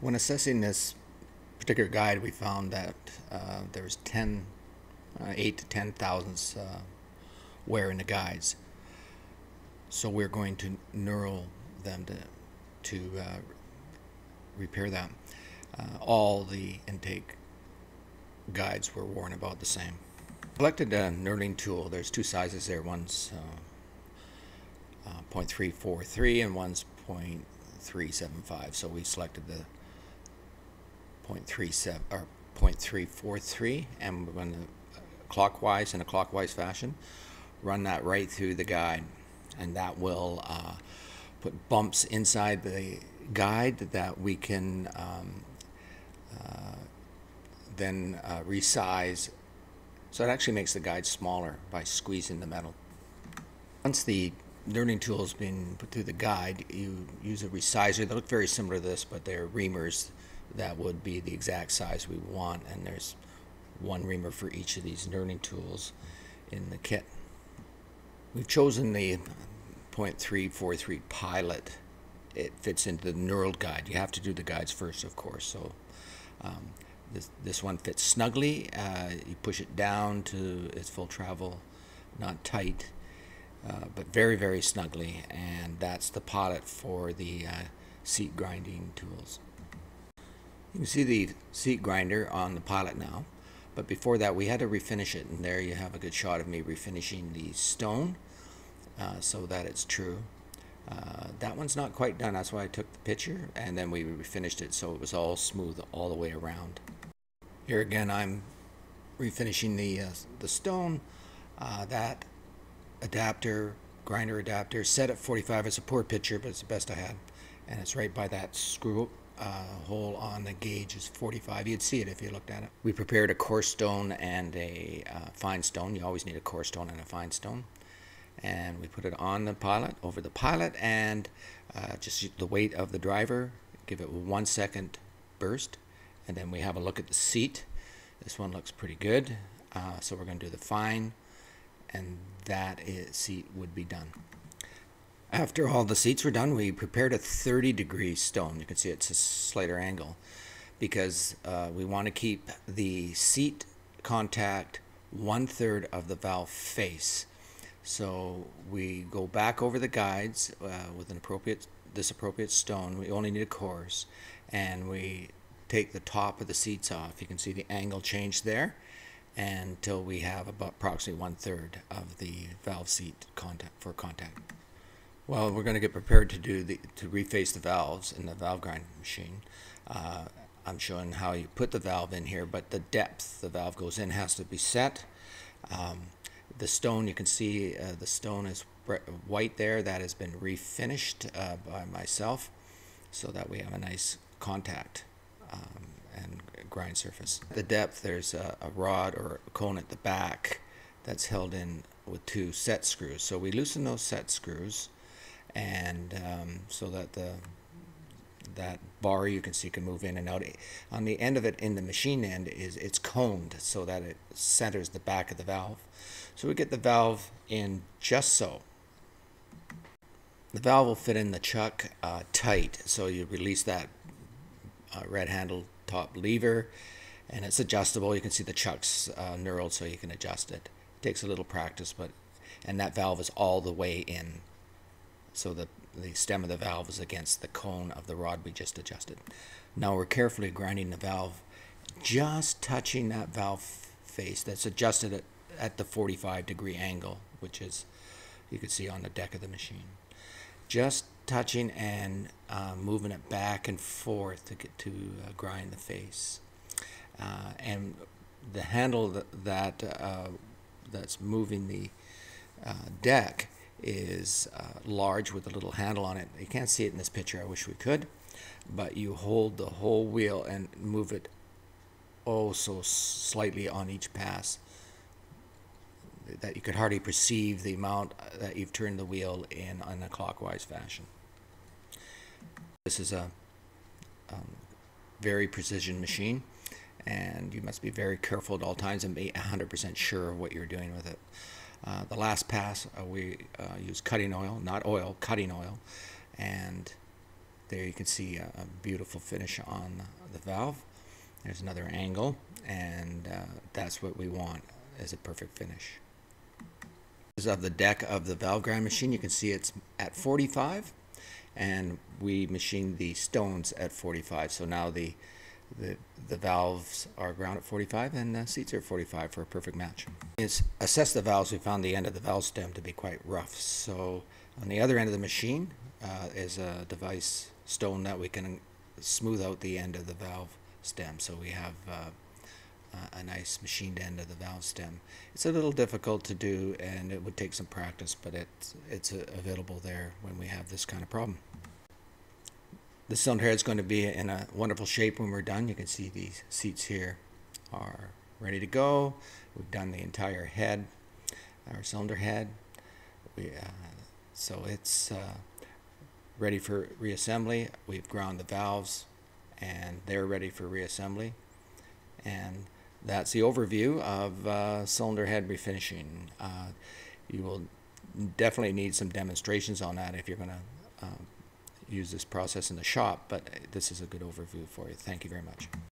When assessing this particular guide, we found that there's 8 to 10 thousandths wear in the guides. So we're going to knurl them to repair that. All the intake guides were worn about the same. Selected a knurling tool. There's two sizes there. One's 0.343 and one's 0.375. So we selected the 0.37 or 0.343, and we're going to clockwise in a clockwise fashion run that right through the guide, and that will put bumps inside the guide that we can then resize, so it actually makes the guide smaller by squeezing the metal. Once the knurling tool has been put through the guide, you use a resizer. They look very similar to this, but they're reamers that would be the exact size we want, and there's one reamer for each of these knurling tools in the kit. We've chosen the 0.343 Pilot. It fits into the knurled guide. You have to do the guides first, of course. So this one fits snugly. You push it down to its full travel, not tight, but very, very snugly. And that's the Pilot for the seat grinding tools. You can see the seat grinder on the Pilot now, but before that we had to refinish it, and there you have a good shot of me refinishing the stone so that it's true. That one's not quite done, that's why I took the picture, and then we refinished it so it was all smooth all the way around. Here again I'm refinishing the stone. That adapter, grinder adapter, set at 45. It's a poor picture, but it's the best I had, and it's right by that screw hole on the gauge is 45. You'd see it if you looked at it. We prepared a coarse stone and a fine stone. You always need a coarse stone and a fine stone. And we put it on the Pilot, over the Pilot, and just the weight of the driver, give it 1 second burst, and then we have a look at the seat. This one looks pretty good, so we're going to do the fine, and that seat would be done. After all the seats were done, we prepared a 30-degree stone. You can see it's a slighter angle because we want to keep the seat contact 1/3 of the valve face. So we go back over the guides with this appropriate stone. We only need a coarse, and we take the top of the seats off. You can see the angle change there until we have about approximately 1/3 of the valve seat contact. Well, we're going to get prepared to reface the valves in the valve grinding machine. I'm showing how you put the valve in here, but the depth the valve goes in has to be set. The stone, you can see the stone is white there. That has been refinished by myself so that we have a nice contact and grind surface. The depth, there's a rod or a cone at the back that's held in with 2 set screws. So we loosen those set screws, and so that that bar, you can see, can move in and out. On the end of it, in the machine end, it's coned so that it centers the back of the valve. So we get the valve in just so. The valve will fit in the chuck tight, so you release that red handle top lever, and it's adjustable. You can see the chuck's knurled, so you can adjust it. It takes a little practice, and that valve is all the way in, so the stem of the valve is against the cone of the rod we just adjusted. Now we're carefully grinding the valve, just touching that valve face that's adjusted at the 45-degree angle, which is, you can see on the deck of the machine. Just touching and moving it back and forth to get to grind the face. And the handle that's moving the deck is large with a little handle on it. You can't see it in this picture, I wish we could, but you hold the whole wheel and move it oh so slightly on each pass that you could hardly perceive the amount that you've turned the wheel in a clockwise fashion. This is a very precision machine, and you must be very careful at all times and be 100% sure of what you're doing with it. The last pass we use cutting oil, not oil, cutting oil, and There you can see a beautiful finish on the valve. There's another angle, and that's what we want, is a perfect finish. Of the deck of the valve grind machine, you can see it's at 45, and we machined the stones at 45. So now the valves are ground at 45 and the seats are at 45 for a perfect match. It's assess the valves. We found the end of the valve stem to be quite rough. So on the other end of the machine is a device stone that we can smooth out the end of the valve stem. So we have a nice machined end of the valve stem. It's a little difficult to do, and it would take some practice, but it's available there when we have this kind of problem. The cylinder head is going to be in a wonderful shape when we're done. You can see these seats here are ready to go. We've done the entire head, our cylinder head. So it's ready for reassembly. We've ground the valves, and they're ready for reassembly. And that's the overview of cylinder head refinishing. You will definitely need some demonstrations on that if you're going to use this process in the shop, but this is a good overview for you. Thank you very much.